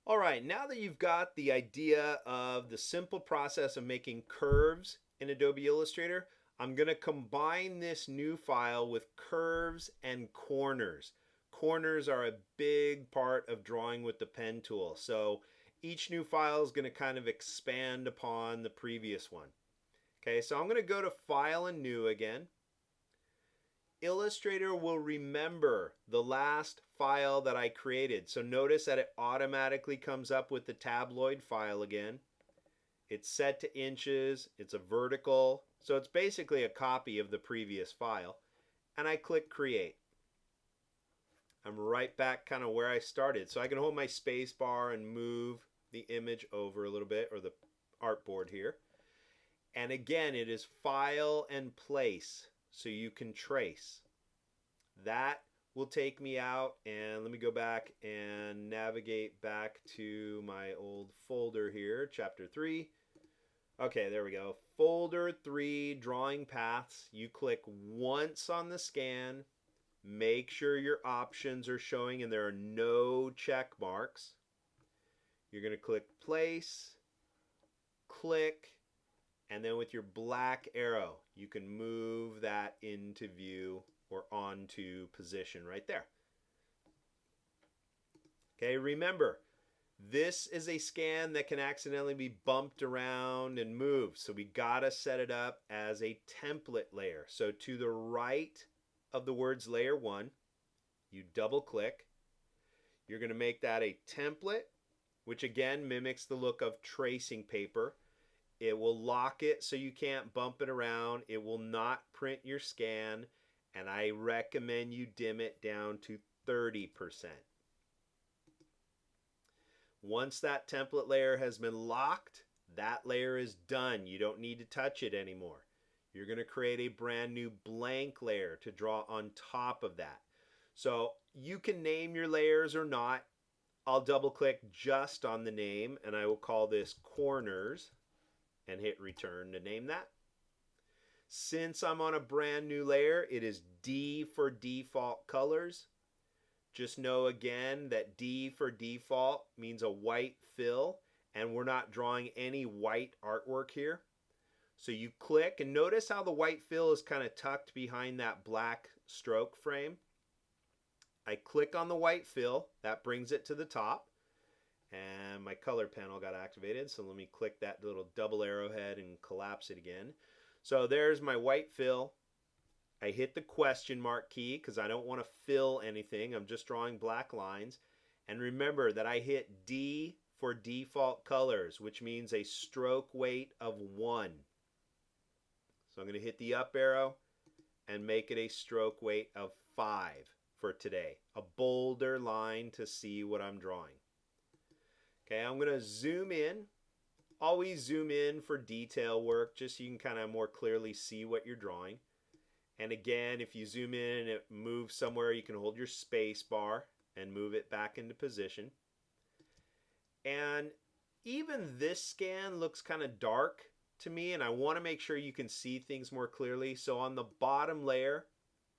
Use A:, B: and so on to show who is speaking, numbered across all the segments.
A: All right, now that you've got the idea of the simple process of making curves in Adobe Illustrator, I'm going to combine this new file with curves and corners. Corners are a big part of drawing with the pen tool. So each new file is going to kind of expand upon the previous one. Okay, so I'm going to go to File and New again. Illustrator will remember the last file that I created. So notice that it automatically comes up with the tabloid file again. It's set to inches, it's a vertical, so it's basically a copy of the previous file. And I click Create. I'm right back kind of where I started. So I can hold my space bar and move the image over a little bit, or the artboard here. And again, it is File and Place, so you can trace. That will take me out, and let me go back and navigate back to my old folder here, chapter 3. Okay, there we go. Folder 3, drawing paths. You click once on the scan. Make sure your options are showing and there are no check marks. You're going to click place, click, and then with your black arrow, you can move that into view or onto position right there. Okay, remember, this is a scan that can accidentally be bumped around and moved. So we gotta set it up as a template layer. So to the right of the words layer 1, you double click. You're gonna make that a template, which again mimics the look of tracing paper. It will lock it so you can't bump it around. It will not print your scan, and I recommend you dim it down to 30%. Once that template layer has been locked, that layer is done. You don't need to touch it anymore. You're going to create a brand new blank layer to draw on top of that. So you can name your layers or not. I'll double click just on the name and I will call this corners and hit return to name that. Since I'm on a brand new layer, it is D for default colors. Just know again that D for default means a white fill, and we're not drawing any white artwork here. So you click and notice how the white fill is kind of tucked behind that black stroke frame. I click on the white fill, that brings it to the top, and my color panel got activated. So let me click that little double arrowhead and collapse it again. So there's my white fill. I hit the question mark key because I don't want to fill anything. I'm just drawing black lines. And remember that I hit D for default colors, which means a stroke weight of 1. So I'm going to hit the up arrow and make it a stroke weight of 5 for today. A bolder line to see what I'm drawing. Okay, I'm going to zoom in. Always zoom in for detail work, just so you can kind of more clearly see what you're drawing. And again, if you zoom in and it moves somewhere, you can hold your space bar and move it back into position. And even this scan looks kind of dark to me, and I want to make sure you can see things more clearly. So on the bottom layer,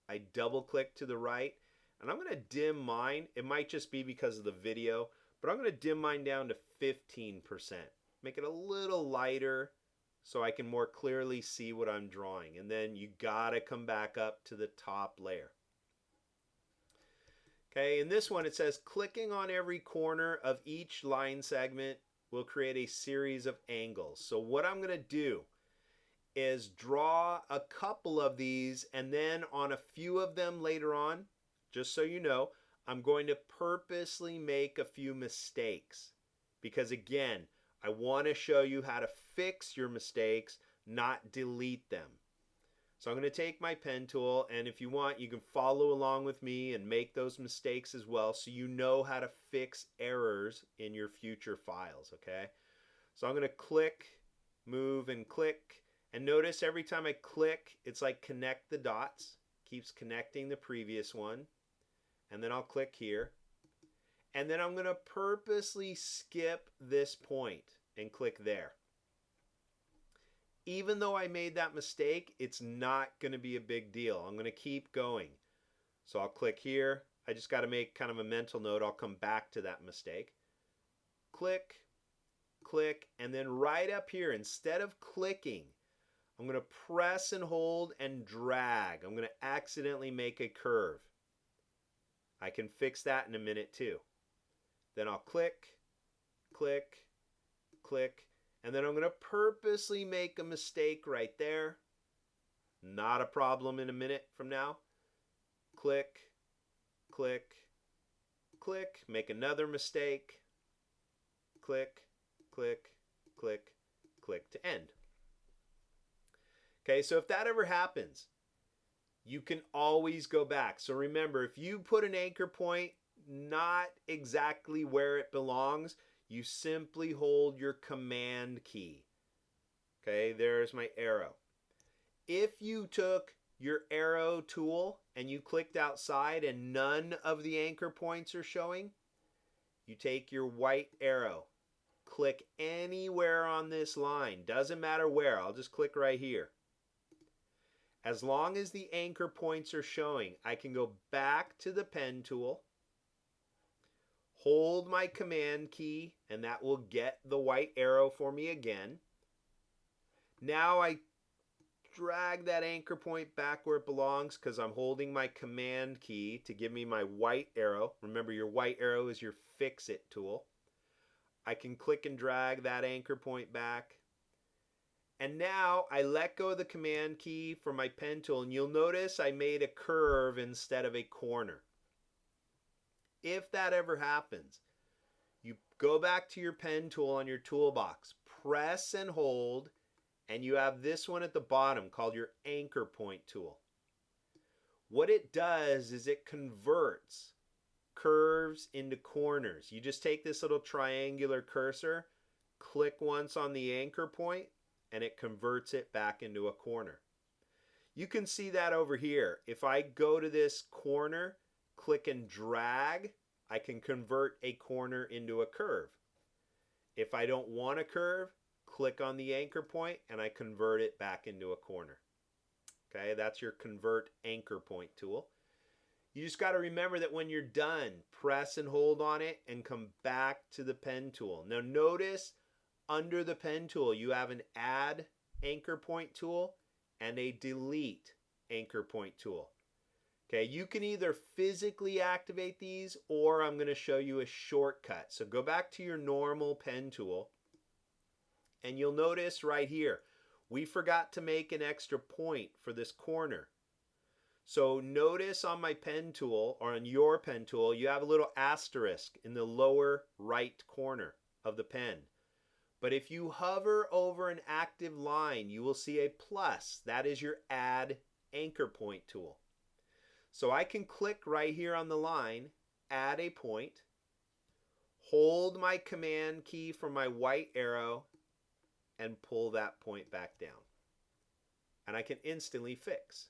A: I double click to the right, and I'm going to dim mine. It might just be because of the video, but I'm going to dim mine down to 15%. Make it a little lighter so I can more clearly see what I'm drawing. And then you gotta come back up to the top layer. Okay, in this one it says clicking on every corner of each line segment will create a series of angles. So what I'm gonna do is draw a couple of these, and then on a few of them later on, just so you know, I'm going to purposely make a few mistakes. Because again, I want to show you how to fix your mistakes, not delete them. So I'm going to take my pen tool, and if you want, you can follow along with me and make those mistakes as well, so you know how to fix errors in your future files, okay? So I'm going to click, move, and click. And notice every time I click, it's like connect the dots. Keeps connecting the previous one. And then I'll click here. And then I'm going to purposely skip this point and click there. Even though I made that mistake, it's not going to be a big deal. I'm going to keep going. So I'll click here. I just got to make kind of a mental note. I'll come back to that mistake. click, click, and then right up here, instead of clicking, I'm going to press and hold and drag. I'm going to accidentally make a curve. I can fix that in a minute too. Then I'll click, click, click, and then I'm going to purposely make a mistake right there. Not a problem in a minute from now. Click, click, click, make another mistake. Click, click, click, click to end. Okay, so if that ever happens, you can always go back. So remember, if you put an anchor point not exactly where it belongs, you simply hold your command key. Okay, there's my arrow. If you took your arrow tool and you clicked outside and none of the anchor points are showing, you take your white arrow, click anywhere on this line, doesn't matter where, I'll just click right here. As long as the anchor points are showing, I can go back to the pen tool, hold my command key, and that will get the white arrow for me again. Now I drag that anchor point back where it belongs because I'm holding my command key to give me my white arrow. Remember, your white arrow is your fix-it tool. I can click and drag that anchor point back. And now I let go of the command key for my pen tool, and you'll notice I made a curve instead of a corner. If that ever happens, you go back to your pen tool on your toolbox, press and hold, and you have this one at the bottom called your anchor point tool. What it does is it converts curves into corners. You just take this little triangular cursor, click once on the anchor point, and it converts it back into a corner. You can see that over here. If I go to this corner, click and drag, I can convert a corner into a curve. If I don't want a curve, click on the anchor point and I convert it back into a corner. Okay, that's your convert anchor point tool. You just got to remember that when you're done, press and hold on it and come back to the pen tool. Now notice under the pen tool, you have an add anchor point tool and a delete anchor point tool. Okay, you can either physically activate these or I'm going to show you a shortcut. So go back to your normal pen tool and you'll notice right here, we forgot to make an extra point for this corner. So notice on my pen tool or on your pen tool, you have a little asterisk in the lower right corner of the pen. But if you hover over an active line, you will see a plus. That is your add anchor point tool. So I can click right here on the line, add a point, hold my command key for my white arrow, and pull that point back down. And I can instantly fix.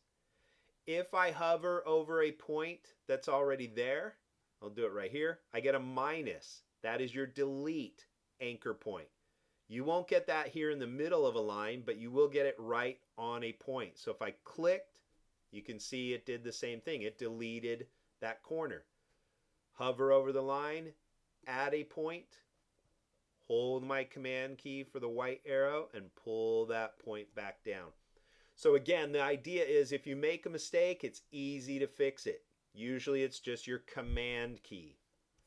A: If I hover over a point that's already there, I'll do it right here, I get a minus. That is your delete anchor point. You won't get that here in the middle of a line, but you will get it right on a point. So if I clicked, you can see it did the same thing. It deleted that corner. Hover over the line, add a point, hold my command key for the white arrow, and pull that point back down. So again, the idea is if you make a mistake, it's easy to fix it. Usually it's just your command key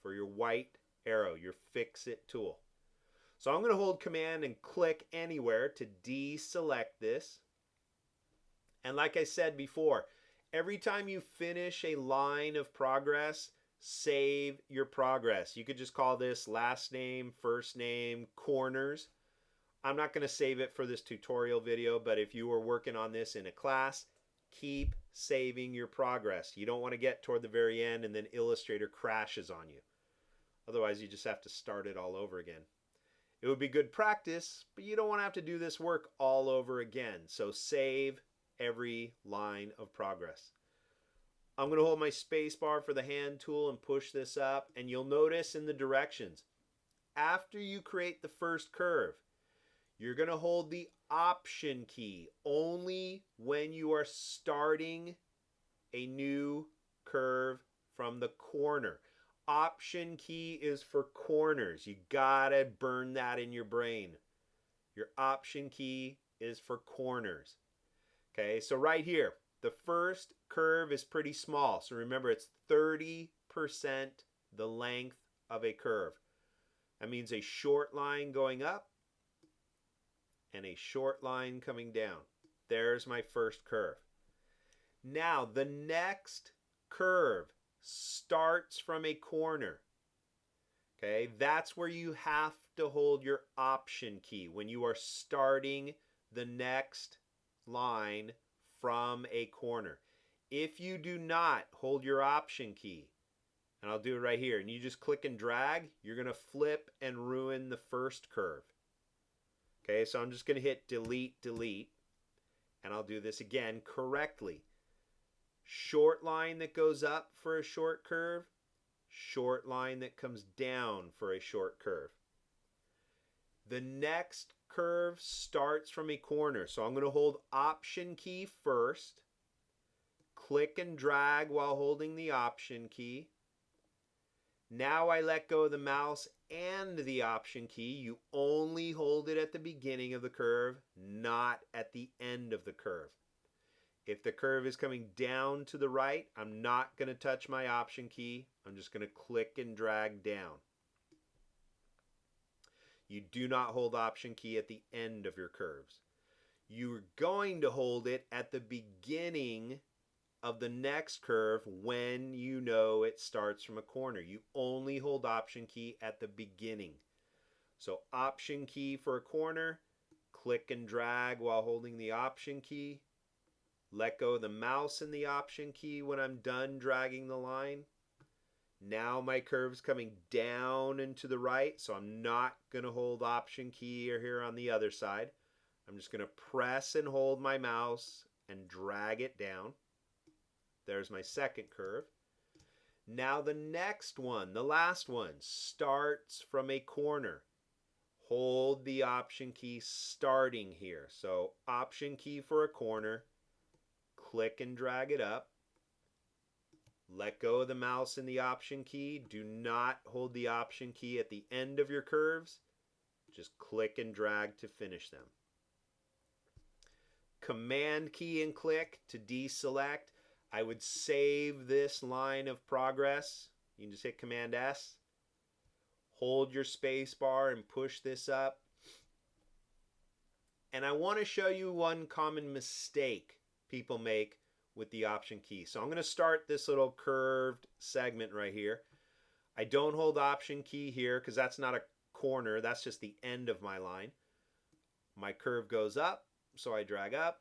A: for your white arrow, your fix it tool. So I'm going to hold command and click anywhere to deselect this. And like I said before, every time you finish a line of progress, save your progress. You could just call this last name, first name, corners. I'm not going to save it for this tutorial video, but if you were working on this in a class, keep saving your progress. You don't want to get toward the very end and then Illustrator crashes on you. Otherwise, you just have to start it all over again. It would be good practice, but you don't want to have to do this work all over again. So save every line of progress. I'm going to hold my space bar for the hand tool and push this up, and you'll notice in the directions, after you create the first curve, you're going to hold the Option key only when you are starting a new curve from the corner. Option key is for corners. You gotta burn that in your brain. Your Option key is for corners. Okay, so right here, the first curve is pretty small. So remember, it's 30% the length of a curve. That means a short line going up and a short line coming down. There's my first curve. Now, the next curve starts from a corner. Okay, that's where you have to hold your Option key when you are starting the next line from a corner. If you do not hold your Option key, and I'll do it right here, and you just click and drag, you're going to flip and ruin the first curve. Okay, so I'm just going to hit delete, delete, and I'll do this again correctly. Short line that goes up for a short curve, short line that comes down for a short curve. The next curve starts from a corner, so I'm going to hold Option key first, click and drag while holding the Option key. Now I let go of the mouse and the Option key. You only hold it at the beginning of the curve, not at the end of the curve. If the curve is coming down to the right, I'm not going to touch my Option key. I'm just going to click and drag down. You do not hold Option key at the end of your curves. You're going to hold it at the beginning of the next curve when you know it starts from a corner. You only hold Option key at the beginning. So Option key for a corner, click and drag while holding the Option key. Let go of the mouse and the Option key when I'm done dragging the line. Now my curve's coming down and to the right, so I'm not going to hold Option key here on the other side. I'm just going to press and hold my mouse and drag it down. There's my second curve. Now the next one, the last one, starts from a corner. Hold the Option key starting here. So Option key for a corner, click and drag it up. Let go of the mouse and the Option key. Do not hold the Option key at the end of your curves. Just click and drag to finish them. Command key and click to deselect. I would save this line of progress. You can just hit Command S. Hold your space bar and push this up. And I want to show you one common mistake people make with the Option key. So I'm going to start this little curved segment right here. I don't hold Option key here because that's not a corner. That's just the end of my line. My curve goes up, so I drag up.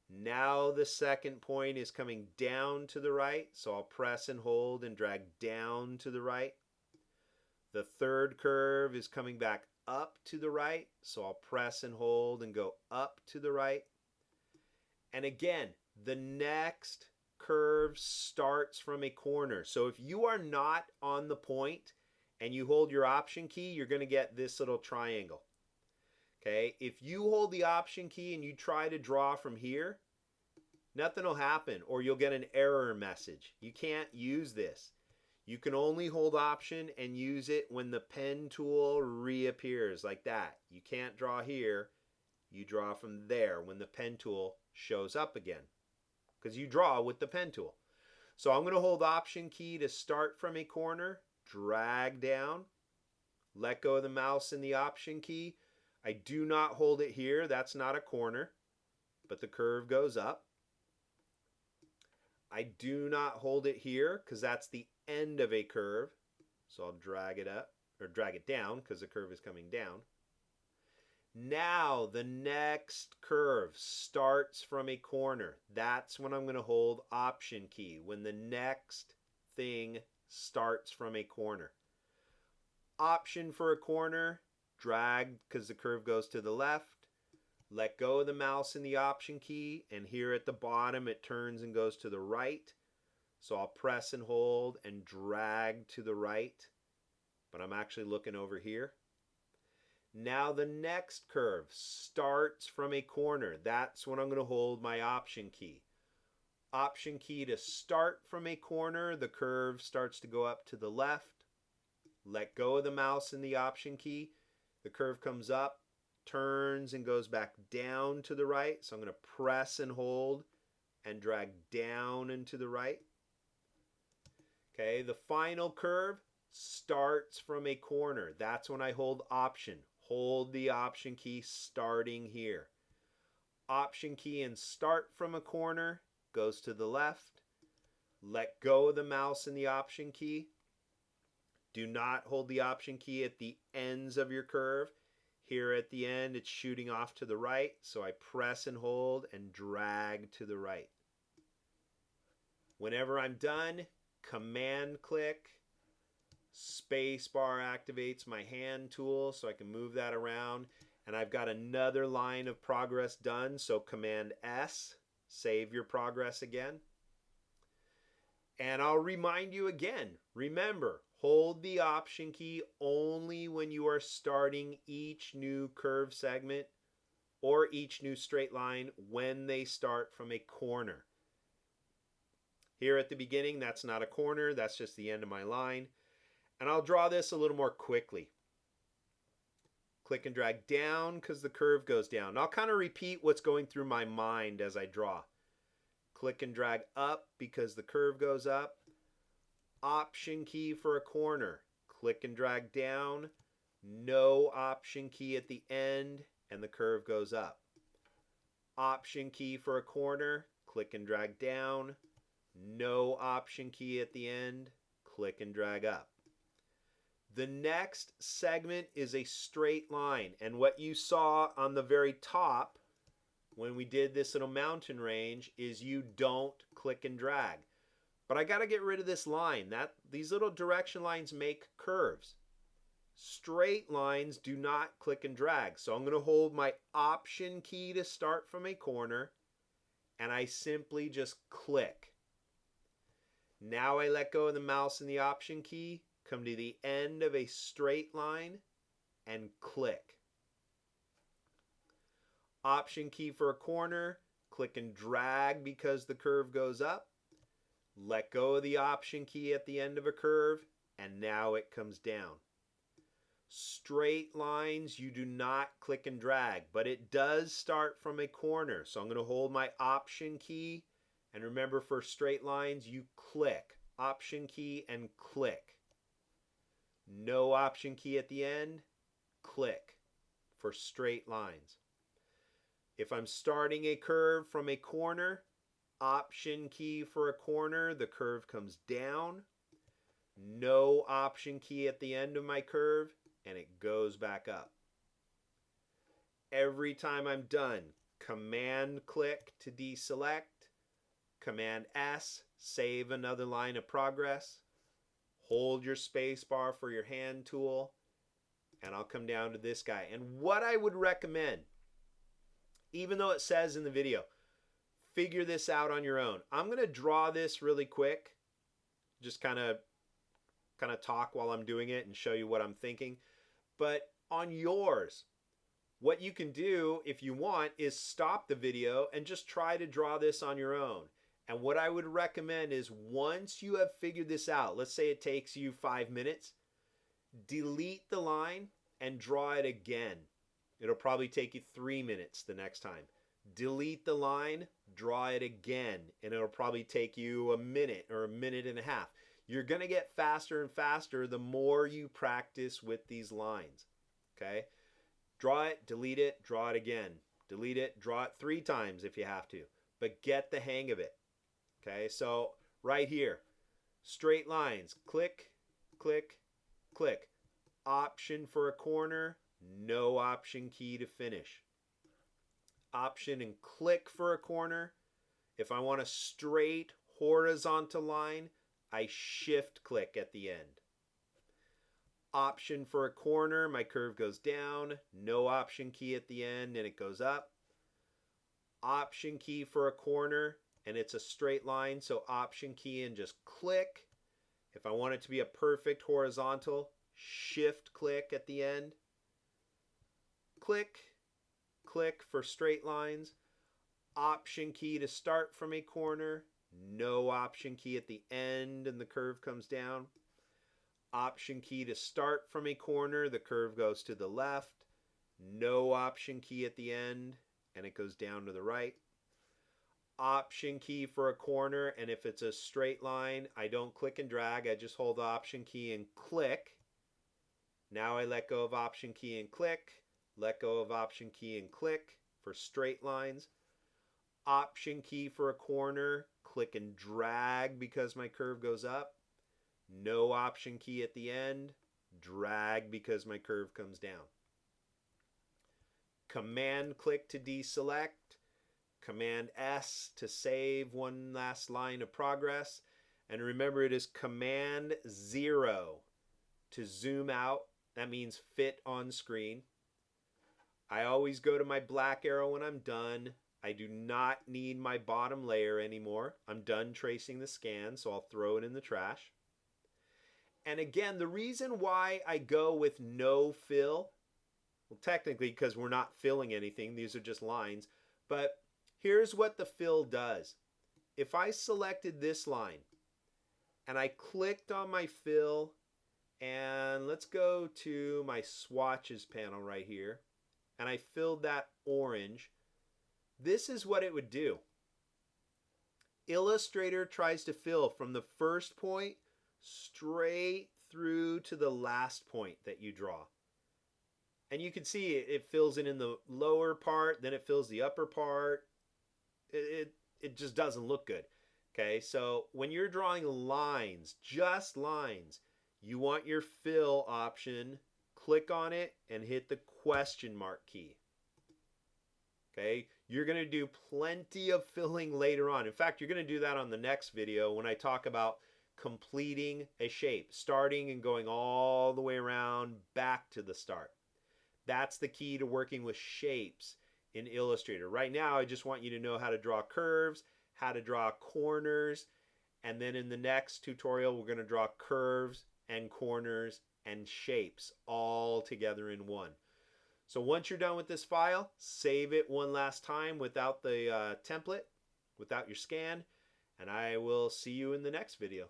A: Now the second point is coming down to the right, so I'll press and hold and drag down to the right. The third curve is coming back up to the right, so I'll press and hold and go up to the right. And again, the next curve starts from a corner. So if you are not on the point and you hold your Option key, you're going to get this little triangle. Okay, if you hold the Option key and you try to draw from here, nothing will happen, or you'll get an error message. You can't use this. You can only hold Option and use it when the pen tool reappears like that. You can't draw here. You draw from there when the pen tool shows up again, because you draw with the pen tool. So I'm going to hold Option key to start from a corner, drag down, let go of the mouse and the Option key. I do not hold it here. That's not a corner, but the curve goes up. I do not hold it here because that's the end of a curve. So I'll drag it up, or drag it down because the curve is coming down. Now the next curve starts from a corner. That's when I'm going to hold Option key, when the next thing starts from a corner. Option for a corner, drag because the curve goes to the left. Let go of the mouse and the Option key, and here at the bottom it turns and goes to the right. So I'll press and hold and drag to the right, but I'm actually looking over here. Now the next curve starts from a corner. That's when I'm going to hold my Option key. Option key to start from a corner, the curve starts to go up to the left. Let go of the mouse in the option key. The curve comes up, turns, and goes back down to the right. So I'm going to press and hold and drag down and to the right. Okay, the final curve starts from a corner. That's when I hold option. Hold the option key starting here. Option key and start from a corner goes to the left. Let go of the mouse in the option key. Do not hold the option key at the ends of your curve. Here at the end, it's shooting off to the right, so I press and hold and drag to the right. Whenever I'm done, command click, space bar activates my hand tool so I can move that around, and I've got another line of progress done, so command S, save your progress again. And I'll remind you again, remember, hold the option key only when you are starting each new curve segment or each new straight line when they start from a corner. Here at the beginning, that's not a corner, that's just the end of my line. And I'll draw this a little more quickly. Click and drag down because the curve goes down. I'll kind of repeat what's going through my mind as I draw. Click and drag up because the curve goes up. Option key for a corner. Click and drag down. No option key at the end and the curve goes up. Option key for a corner. Click and drag down. No option key at the end. Click and drag up. The next segment is a straight line, and what you saw on the very top when we did this little mountain range is you don't click and drag. But I got to get rid of this line. These little direction lines make curves. Straight lines do not click and drag. So I'm going to hold my option key to start from a corner, and I simply just click. Now I let go of the mouse and the option key, come to the end of a straight line, and click. Option key for a corner, click and drag because the curve goes up. Let go of the option key at the end of a curve, and now it comes down. Straight lines, you do not click and drag, but it does start from a corner. So I'm going to hold my option key, and remember for straight lines, you click. Option key and click. No option key at the end, click for straight lines. If I'm starting a curve from a corner, option key for a corner, the curve comes down. No option key at the end of my curve, and it goes back up. Every time I'm done, command click to deselect, command S, save another line of progress, hold your space bar for your hand tool, and I'll come down to this guy. And what I would recommend, even though it says in the video, figure this out on your own. I'm going to draw this really quick, just kind of talk while I'm doing it and show you what I'm thinking. But on yours, what you can do if you want is stop the video and just try to draw this on your own. And what I would recommend is once you have figured this out, let's say it takes you 5 minutes, delete the line and draw it again. It'll probably take you 3 minutes the next time. Delete the line, draw it again, and it'll probably take you a minute or a minute and a half. You're going to get faster and faster the more you practice with these lines. Okay? Draw it, delete it, draw it again. Delete it, draw it 3 times if you have to. But get the hang of it. Okay? So right here, straight lines. Click, click, click. Option for a corner, no option key to finish. Option and click for a corner. If I want a straight horizontal line, I shift click at the end. Option for a corner, my curve goes down, no option key at the end and it goes up. Option key for a corner and it's a straight line, so option key and just click. If I want it to be a perfect horizontal, shift click at the end. Click, click for straight lines. Option key to start from a corner, no Option key at the end and the curve comes down. Option key to start from a corner, the curve goes to the left. No Option key at the end and it goes down to the right. Option key for a corner, and if it's a straight line, I don't click and drag, I just hold the Option key and click. Now I let go of Option key and click, let go of Option key and click for straight lines. Option key for a corner, click and drag because my curve goes up. No Option key at the end, drag because my curve comes down. Command click to deselect. Command S to save one last line of progress. And remember, it is Command 0 to zoom out. That means fit on screen. I always go to my black arrow when I'm done. I do not need my bottom layer anymore. I'm done tracing the scan, so I'll throw it in the trash. And again, the reason why I go with no fill, well, technically because we're not filling anything, these are just lines, but here's what the fill does. If I selected this line and I clicked on my fill, and let's go to my swatches panel right here, and I filled that orange, this is what it would do. Illustrator tries to fill from the first point straight through to the last point that you draw. And you can see it fills it in the lower part, then it fills the upper part. It just doesn't look good. Okay, so when you're drawing lines, just lines, you want your fill option, click on it and hit the question mark key. Okay, you're going to do plenty of filling later on. In fact, you're going to do that on the next video when I talk about completing a shape, starting and going all the way around back to the start. That's the key to working with shapes in Illustrator. Right now, I just want you to know how to draw curves, how to draw corners, and then in the next tutorial, we're going to draw curves and corners and shapes all together in one. So once you're done with this file, save it one last time without the template, without your scan, and I will see you in the next video.